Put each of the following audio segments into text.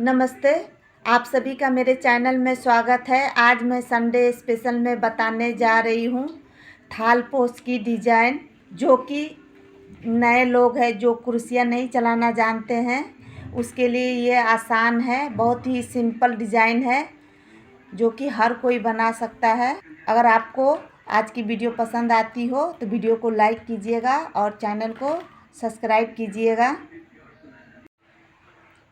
नमस्ते। आप सभी का मेरे चैनल में स्वागत है। आज मैं संडे स्पेशल में बताने जा रही हूँ थाल पोस्ट की डिज़ाइन, जो कि नए लोग हैं जो कुर्सियाँ नहीं चलाना जानते हैं उसके लिए ये आसान है। बहुत ही सिंपल डिज़ाइन है जो कि हर कोई बना सकता है। अगर आपको आज की वीडियो पसंद आती हो तो वीडियो को लाइक कीजिएगा और चैनल को सब्सक्राइब कीजिएगा।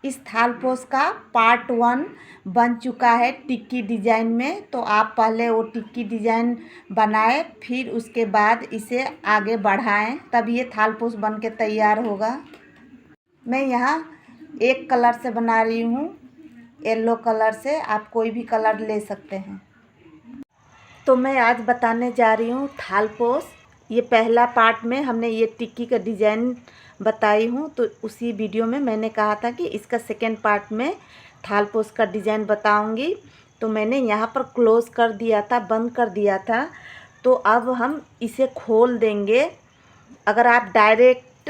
इस थाल पोस्ट का पार्ट 1 बन चुका है टिक्की डिज़ाइन में, तो आप पहले वो टिक्की डिज़ाइन बनाएं, फिर उसके बाद इसे आगे बढ़ाएं, तब ये थाल पोस्ट बन के तैयार होगा। मैं यहाँ एक कलर से बना रही हूँ, येलो कलर से। आप कोई भी कलर ले सकते हैं। तो मैं आज बताने जा रही हूँ थाल पोस्ट। ये पहला पार्ट में हमने ये टिक्की का डिज़ाइन बताई हूँ, तो उसी वीडियो में मैंने कहा था कि इसका सेकेंड पार्ट में थाल पोस्ट का डिज़ाइन बताऊँगी। तो मैंने यहाँ पर क्लोज़ कर दिया था, बंद कर दिया था। तो अब हम इसे खोल देंगे। अगर आप डायरेक्ट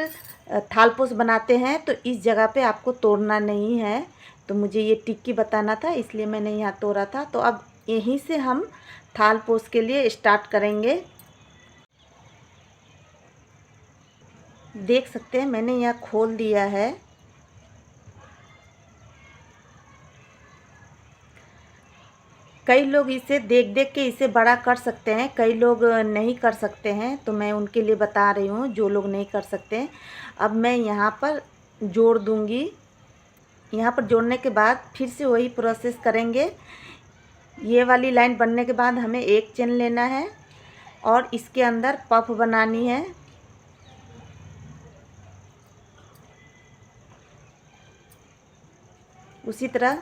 थाल पोस्ट बनाते हैं तो इस जगह पे आपको तोड़ना नहीं है। तो मुझे ये टिक्की बताना था, इसलिए मैंने यहाँ तोड़ा था। तो अब यहीं से हम थाल पोस्ट के लिए स्टार्ट करेंगे। देख सकते हैं मैंने यहाँ खोल दिया है। कई लोग इसे देख देख के इसे बड़ा कर सकते हैं, कई लोग नहीं कर सकते हैं, तो मैं उनके लिए बता रही हूँ जो लोग नहीं कर सकते। अब मैं यहाँ पर जोड़ दूँगी। यहाँ पर जोड़ने के बाद फिर से वही प्रोसेस करेंगे। ये वाली लाइन बनने के बाद हमें एक चेन लेना है और इसके अंदर पफ बनानी है। उसी तरह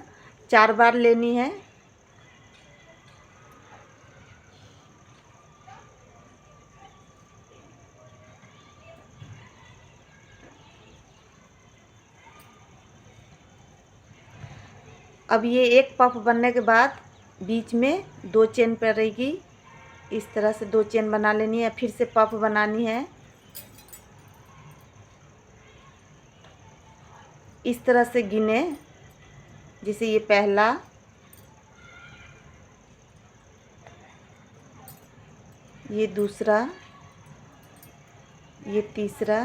4 बार लेनी है। अब ये एक पफ बनने के बाद बीच में 2 चेन पड़ेगी। इस तरह से 2 चेन बना लेनी है, फिर से पफ बनानी है। इस तरह से गिने, जैसे ये पहला, ये दूसरा, ये तीसरा,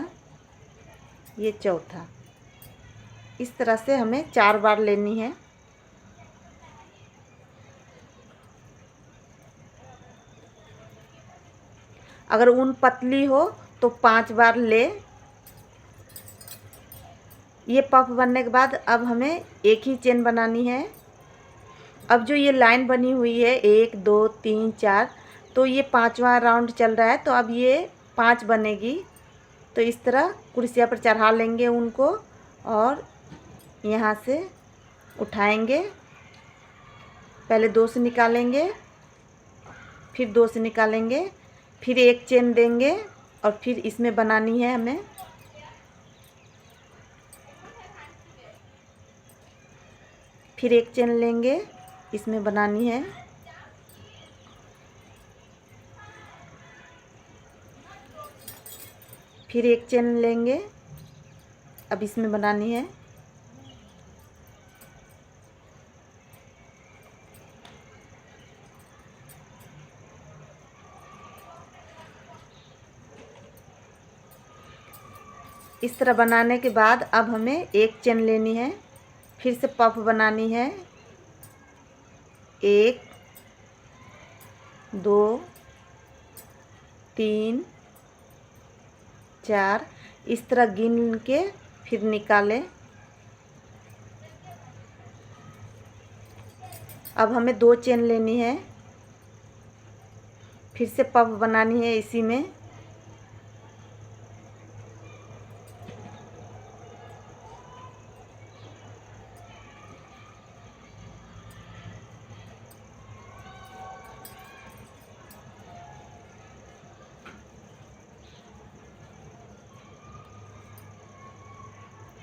ये चौथा। इस तरह से हमें 4 बार लेनी है। अगर ऊन पतली हो तो 5 बार ले। ये पफ बनने के बाद अब हमें एक ही चेन बनानी है। अब जो ये लाइन बनी हुई है 1 2 3 4, तो ये 5वां राउंड चल रहा है, तो अब ये 5 बनेगी। तो इस तरह कुर्सिया पर चढ़ा लेंगे उनको और यहाँ से उठाएंगे। पहले 2 से निकालेंगे, फिर 2 से निकालेंगे, फिर एक चेन देंगे और फिर इसमें बनानी है हमें। फिर एक चेन लेंगे, इसमें बनानी है। फिर एक चेन लेंगे, अब इसमें बनानी है। इस तरह बनाने के बाद अब हमें एक चेन लेनी है, फिर से पफ बनानी है। 1 2 3 4, इस तरह गिन के फिर निकालें। अब हमें 2 चेन लेनी है, फिर से पफ बनानी है इसी में।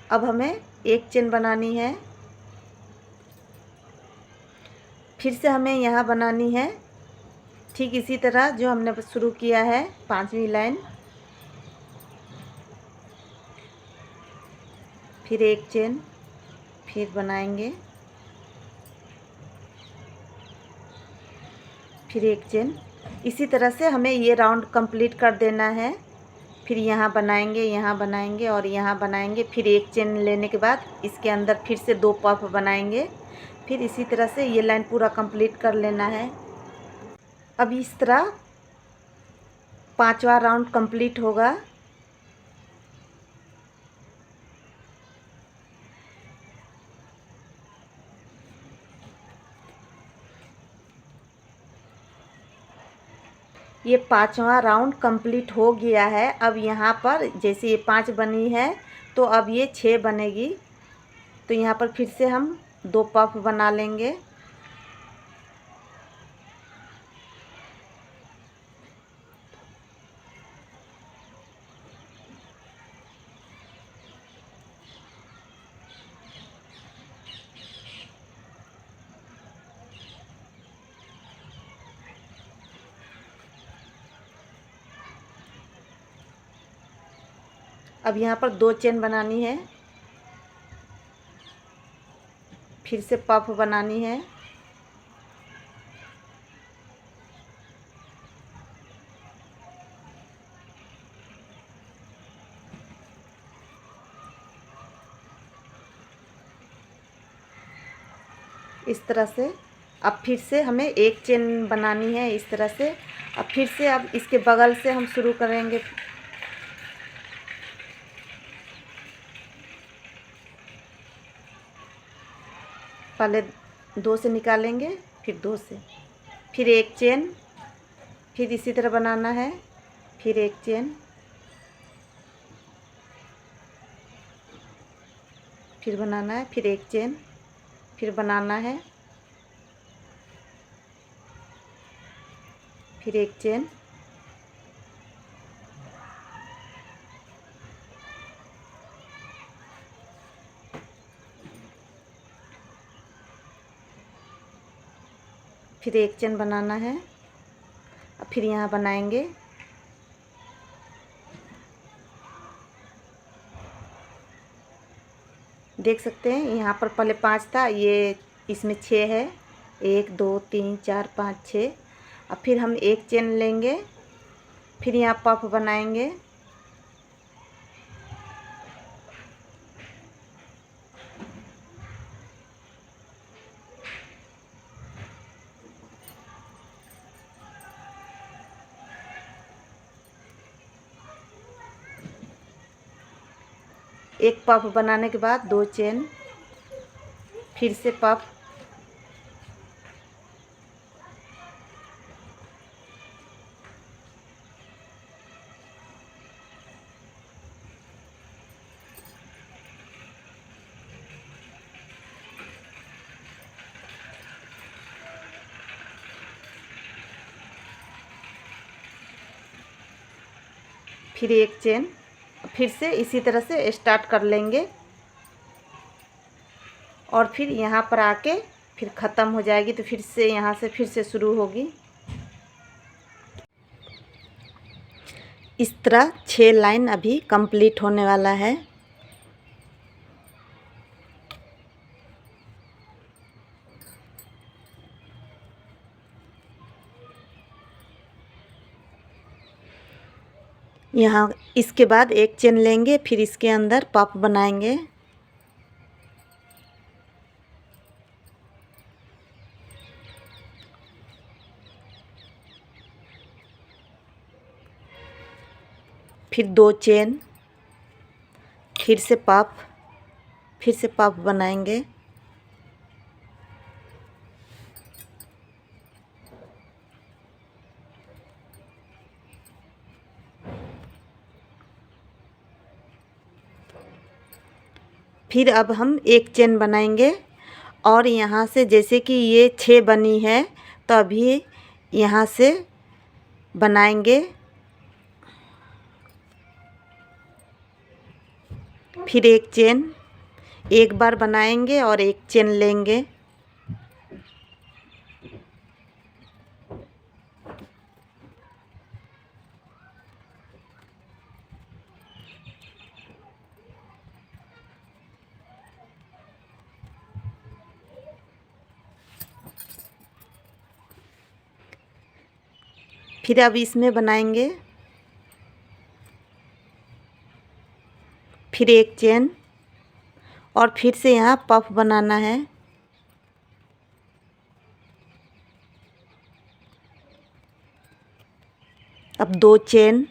अब हमें एक चेन बनानी है, फिर से हमें यहाँ बनानी है ठीक इसी तरह जो हमने शुरू किया है 5वीं लाइन। फिर एक चेन, फिर बनाएंगे, फिर एक चेन। इसी तरह से हमें ये राउंड कंप्लीट कर देना है। फिर यहाँ बनाएंगे, यहाँ बनाएंगे और यहाँ बनाएंगे। फिर एक चेन लेने के बाद इसके अंदर फिर से 2 पफ बनाएंगे। फिर इसी तरह से ये लाइन पूरा कंप्लीट कर लेना है। अब इस तरह 5वां राउंड कंप्लीट होगा। ये 5वां राउंड कंप्लीट हो गया है। अब यहाँ पर जैसे ये 5 बनी है तो अब ये 6 बनेगी। तो यहाँ पर फिर से हम 2 पफ बना लेंगे। अब यहाँ पर 2 चेन बनानी है, फिर से पफ बनानी है। इस तरह से अब फिर से हमें एक चेन बनानी है इस तरह से। अब फिर से अब इसके बगल से हम शुरू करेंगे। पहले 2 से निकालेंगे, फिर 2 से, फिर एक चेन, फिर इसी तरह बनाना है, फिर एक चेन, फिर बनाना है, फिर एक चेन, फिर बनाना है, फिर एक चेन, फिर एक चेन बनाना है। अब फिर यहाँ बनाएंगे, देख सकते हैं यहाँ पर पहले 5 था, ये इसमें 6 है। 1 2 3 4 5 6। अब फिर हम एक चेन लेंगे, फिर यहाँ पफ बनाएंगे। एक पफ बनाने के बाद 2 चेन, फिर से पफ, फिर एक चेन। फिर से इसी तरह से स्टार्ट कर लेंगे और फिर यहाँ पर आके फिर ख़त्म हो जाएगी। तो फिर से यहाँ से फिर से शुरू होगी। इस तरह 6 लाइन अभी कंप्लीट होने वाला है। यहाँ इसके बाद एक चेन लेंगे, फिर इसके अंदर पफ बनाएंगे। फिर 2 चेन, फिर से पफ, फिर से पफ बनाएंगे। फिर अब हम एक चेन बनाएंगे और यहाँ से जैसे कि ये 6 बनी है तो अभी यहाँ से बनाएंगे। फिर एक चेन, एक बार बनाएंगे और एक चेन लेंगे। फिर अब इसमें बनाएंगे फिर एक चेन और फिर से यहाँ पफ बनाना है। अब 2 चेन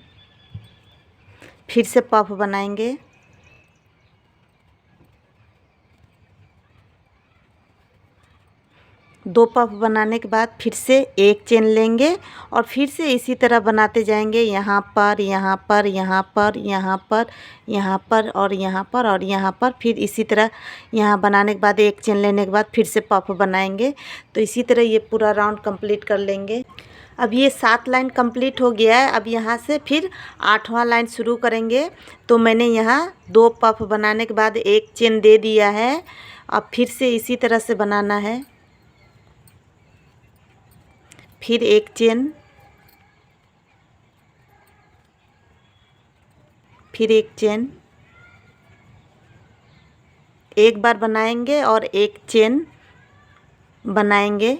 फिर से पफ बनाएंगे। दो पफ बनाने के बाद फिर से एक चेन लेंगे और फिर से इसी तरह बनाते जाएंगे, यहाँ पर यहाँ पर यहाँ पर यहाँ पर यहाँ पर और यहाँ पर और यहाँ पर। फिर इसी तरह यहाँ बनाने के बाद एक चेन लेने के बाद फिर से पफ बनाएंगे। तो इसी तरह ये पूरा राउंड कंप्लीट कर लेंगे। अब ये 7 लाइन कंप्लीट हो गया है। अब यहाँ से फिर 8वां लाइन शुरू करेंगे। तो मैंने यहाँ 2 पफ बनाने के बाद एक चेन दे दिया है। अब फिर से इसी तरह से बनाना है। फिर एक चेन, फिर एक चेन, एक बार बनाएंगे और एक चेन बनाएंगे।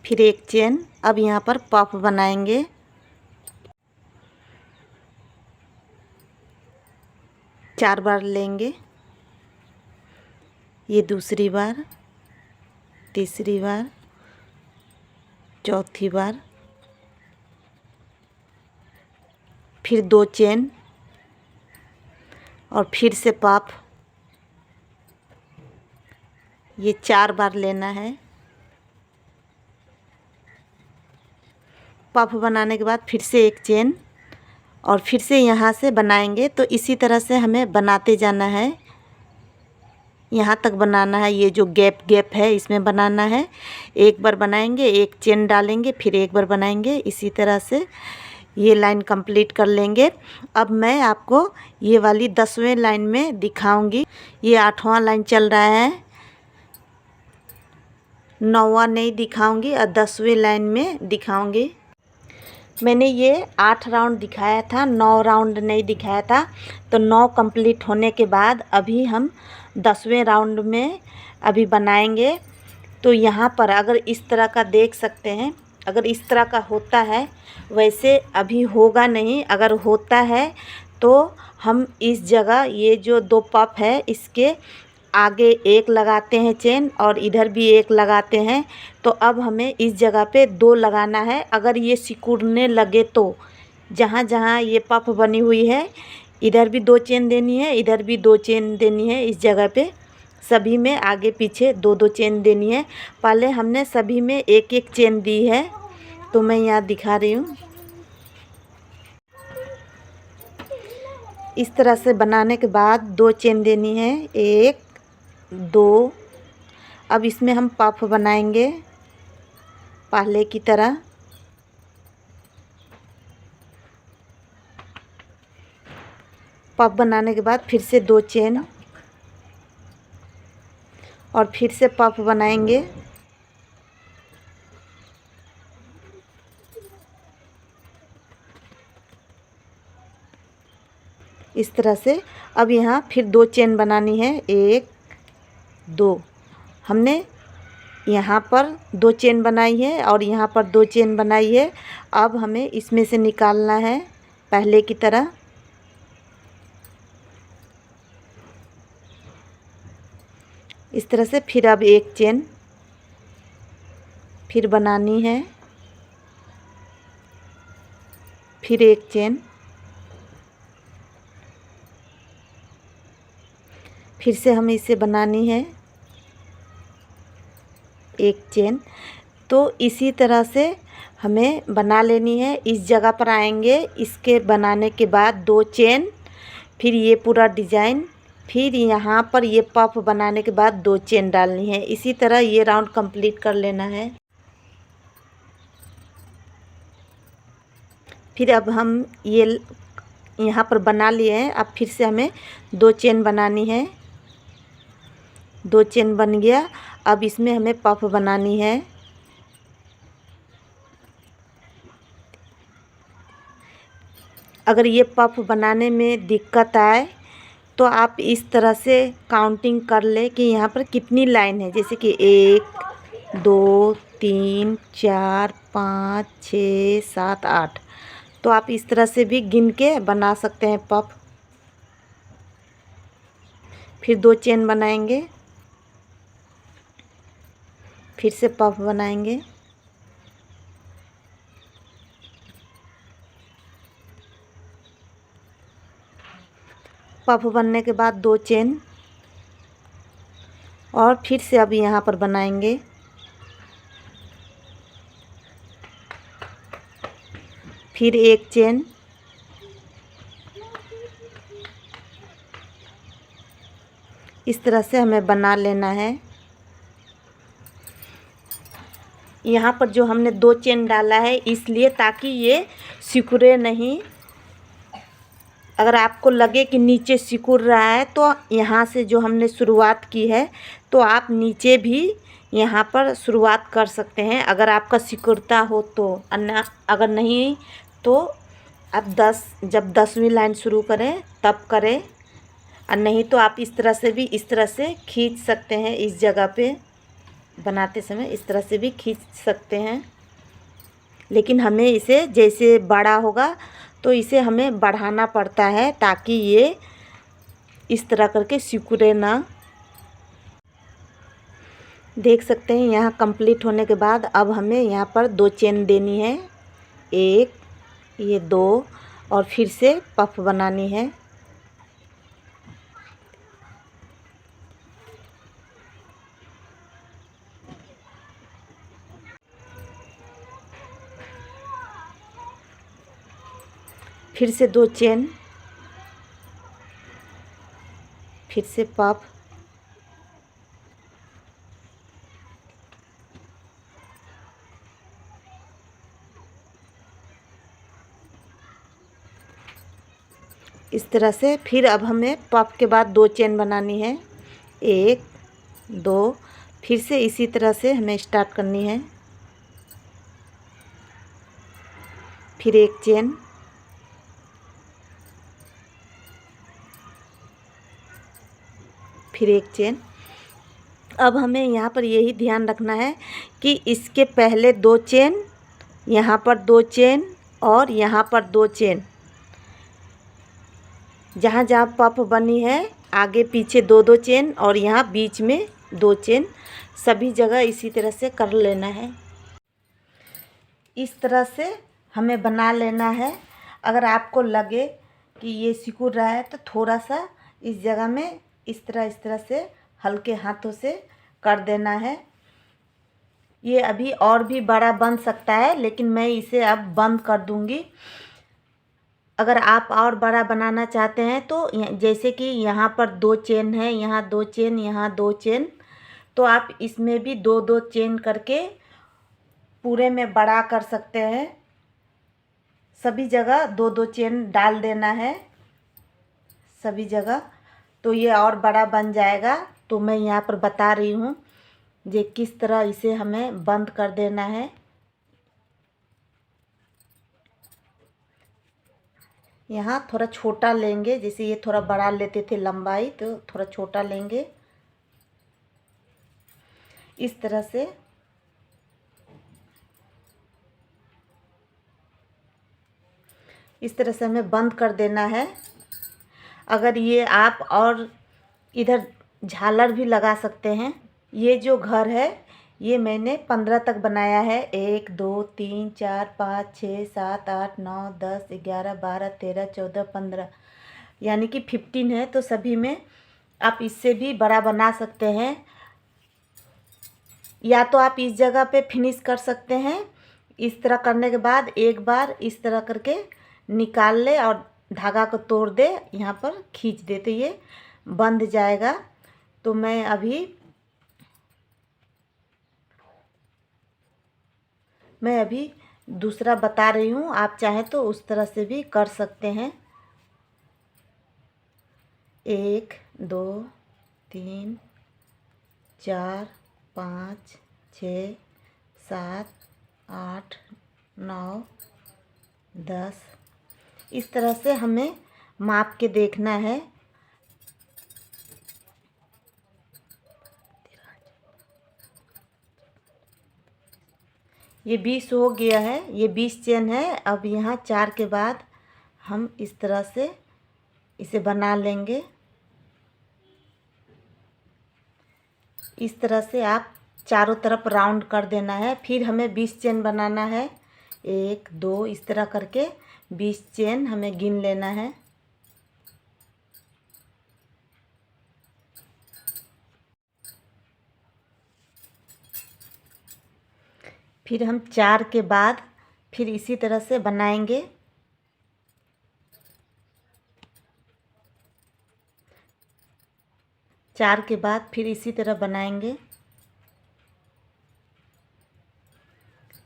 फिर एक चेन। अब यहाँ पर पफ बनाएंगे। चार बार लेंगे, ये दूसरी बार, तीसरी बार, चौथी बार, फिर 2 चेन और फिर से पफ। ये 4 बार लेना है। पफ बनाने के बाद फिर से एक चेन और फिर से यहाँ से बनाएंगे। तो इसी तरह से हमें बनाते जाना है, यहाँ तक बनाना है। ये जो गैप है इसमें बनाना है। एक बार बनाएंगे, एक चेन डालेंगे, फिर एक बार बनाएंगे। इसी तरह से ये लाइन कंप्लीट कर लेंगे। अब मैं आपको ये वाली 10वें लाइन में दिखाऊंगी। ये 8वां लाइन चल रहा है, 9वां नहीं दिखाऊंगी और 10वें लाइन में दिखाऊंगी। मैंने ये 8 राउंड दिखाया था, 9 राउंड नहीं दिखाया था। तो 9 कंप्लीट होने के बाद अभी हम 10वें राउंड में अभी बनाएंगे। तो यहाँ पर अगर इस तरह का देख सकते हैं, अगर इस तरह का होता है, वैसे अभी होगा नहीं। अगर होता है तो हम इस जगह ये जो 2 पफ है इसके आगे एक लगाते हैं चेन और इधर भी एक लगाते हैं। तो अब हमें इस जगह पे 2 लगाना है। अगर ये सिकुड़ने लगे तो जहाँ जहाँ ये पफ बनी हुई है इधर भी 2 चेन देनी है, इधर भी 2 चेन देनी है। इस जगह पे सभी में आगे पीछे 2-2 चेन देनी है। पहले हमने सभी में एक एक चेन दी है, तो मैं यहाँ दिखा रही हूँ। इस तरह से बनाने के बाद 2 चेन देनी है, 1 2। अब इसमें हम पफ बनाएंगे पहले की तरह। पफ बनाने के बाद फिर से 2 चेन और फिर से पफ बनाएंगे। इस तरह से अब यहाँ फिर 2 चेन बनानी है, 1 2। हमने यहाँ पर 2 चेन बनाई है और यहाँ पर 2 चेन बनाई है। अब हमें इसमें से निकालना है पहले की तरह। इस तरह से फिर अब एक चेन फिर बनानी है, फिर एक चेन, फिर से हमें इसे बनानी है एक चेन। तो इसी तरह से हमें बना लेनी है। इस जगह पर आएंगे, इसके बनाने के बाद 2 चेन, फिर ये पूरा डिज़ाइन, फिर यहाँ पर ये पफ बनाने के बाद 2 चेन डालनी है। इसी तरह ये राउंड कंप्लीट कर लेना है। फिर अब हम ये यहाँ पर बना लिए हैं। अब फिर से हमें 2 चेन बनानी है, 2 चेन बन गया। अब इसमें हमें पफ बनानी है। अगर ये पफ बनाने में दिक्कत आए तो आप इस तरह से काउंटिंग कर ले कि यहाँ पर कितनी लाइन है, जैसे कि 1 2 3 4 5 6 7 8। तो आप इस तरह से भी गिन के बना सकते हैं पफ। फिर 2 चेन बनाएंगे, फिर से पफ बनाएंगे। पफ बनने के बाद 2 चेन और फिर से अब यहाँ पर बनाएंगे। फिर 1 चेन, इस तरह से हमें बना लेना है। यहाँ पर जो हमने 2 चेन डाला है इसलिए ताकि ये सिकुड़े नहीं। अगर आपको लगे कि नीचे सिकुड़ रहा है तो यहाँ से जो हमने शुरुआत की है तो आप नीचे भी यहाँ पर शुरुआत कर सकते हैं, अगर आपका सिकुड़ता हो तो। अन्य अगर नहीं तो आप जब 10वीं लाइन शुरू करें तब करें, और नहीं तो आप इस तरह से भी इस तरह से खींच सकते हैं। इस जगह पे बनाते समय इस तरह से भी खींच सकते हैं, लेकिन हमें इसे जैसे बड़ा होगा तो इसे हमें बढ़ाना पड़ता है ताकि ये इस तरह करके सिकुड़े ना। देख सकते हैं यहाँ कंप्लीट होने के बाद अब हमें यहाँ पर 2 चेन देनी है, 1 ये 2 और फिर से पफ बनानी है। फिर से 2 चेन, फिर से पफ, इस तरह से। फिर अब हमें पफ के बाद 2 चेन बनानी है, 1 2, फिर से इसी तरह से हमें स्टार्ट करनी है। फिर 1 चेन, फिर 1 चेन। अब हमें यहाँ पर यही ध्यान रखना है कि इसके पहले 2 चेन, यहाँ पर 2 चेन और यहाँ पर 2 चेन, जहाँ जहाँ पफ बनी है आगे पीछे 2-2 चेन और यहाँ बीच में 2 चेन, सभी जगह इसी तरह से कर लेना है। इस तरह से हमें बना लेना है। अगर आपको लगे कि ये सिकुड़ रहा है तो थोड़ा सा इस जगह में इस तरह से हल्के हाथों से कर देना है। ये अभी और भी बड़ा बन सकता है, लेकिन मैं इसे अब बंद कर दूंगी। अगर आप और बड़ा बनाना चाहते हैं तो जैसे कि यहाँ पर 2 चेन है, यहाँ 2 चेन, यहाँ 2 चेन, तो आप इसमें भी 2-2 चेन करके पूरे में बड़ा कर सकते हैं। सभी जगह 2-2 चेन डाल देना है सभी जगह, तो ये और बड़ा बन जाएगा। तो मैं यहाँ पर बता रही हूँ जे किस तरह इसे हमें बंद कर देना है। यहाँ थोड़ा छोटा लेंगे, जैसे ये थोड़ा बड़ा लेते थे लंबाई, तो थोड़ा छोटा लेंगे इस तरह से। इस तरह से हमें बंद कर देना है। अगर ये आप और इधर झालर भी लगा सकते हैं। ये जो घर है ये मैंने 15 तक बनाया है, 1 2 3 4 5 6 7 8 9 10 11 12 13 14 15, यानी कि 15 है। तो सभी में आप इससे भी बड़ा बना सकते हैं, या तो आप इस जगह पे फिनिश कर सकते हैं। इस तरह करने के बाद एक बार इस तरह करके निकाल ले और धागा को तोड़ दे, यहाँ पर खींच दे तो ये बंध जाएगा। तो मैं अभी दूसरा बता रही हूँ, आप चाहें तो उस तरह से भी कर सकते हैं। 1 2 3 4 5 6 7 8 9 10। इस तरह से हमें माप के देखना है। ये 20 हो गया है, ये 20 चेन है। अब यहाँ 4 के बाद हम इस तरह से इसे बना लेंगे। इस तरह से आप चारों तरफ राउंड कर देना है। फिर हमें 20 चेन बनाना है। 1 2 इस तरह करके 20 चेन हमें गिन लेना है। फिर हम 4 के बाद फिर इसी तरह से बनाएंगे। चार के बाद फिर इसी तरह बनाएंगे।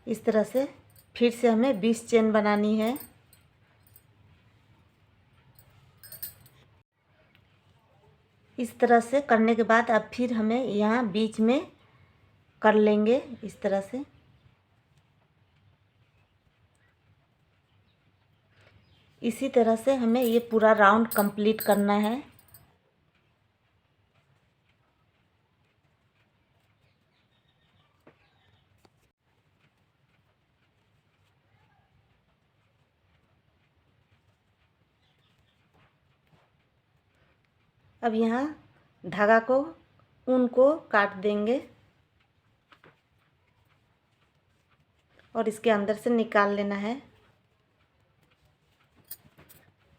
इस तरह से फिर से हमें 20 चेन बनानी है। इस तरह से करने के बाद अब फिर हमें यहाँ बीच में कर लेंगे इस तरह से। इसी तरह से हमें ये पूरा राउंड कंप्लीट करना है। अब यहाँ धागा को ऊन को काट देंगे और इसके अंदर से निकाल लेना है।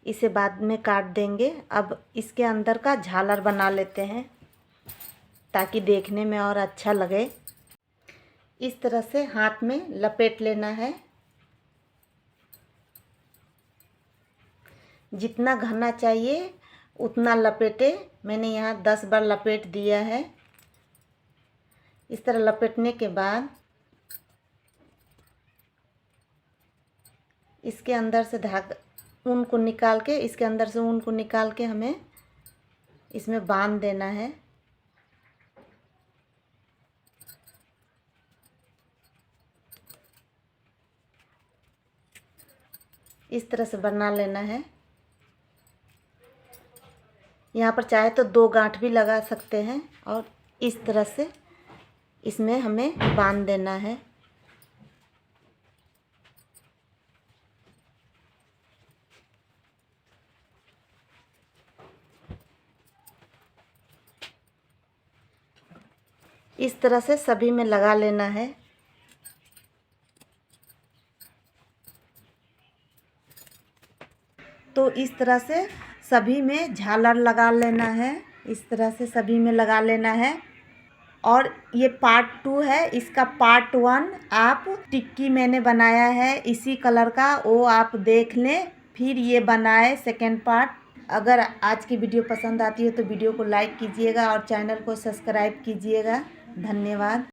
इसे बाद में काट देंगे। अब इसके अंदर का झालर बना लेते हैं ताकि देखने में और अच्छा लगे। इस तरह से हाथ में लपेट लेना है। जितना घना चाहिए उतना लपेटे। मैंने यहाँ 10 बार लपेट दिया है। इस तरह लपेटने के बाद इसके अंदर से धागा ऊन को निकाल के, इसके अंदर से ऊन को निकाल के हमें इसमें बांध देना है। इस तरह से बना लेना है। यहाँ पर चाहे तो 2 गांठ भी लगा सकते हैं और इस तरह से इसमें हमें बांध देना है। इस तरह से सभी में लगा लेना है। तो इस तरह से सभी में झालर लगा लेना है। इस तरह से सभी में लगा लेना है। और ये पार्ट 2 है। इसका पार्ट 1 आप टिक्की मैंने बनाया है इसी कलर का, वो आप देख लें। फिर ये बनाए सेकेंड पार्ट। अगर आज की वीडियो पसंद आती है तो वीडियो को लाइक कीजिएगा और चैनल को सब्सक्राइब कीजिएगा। धन्यवाद।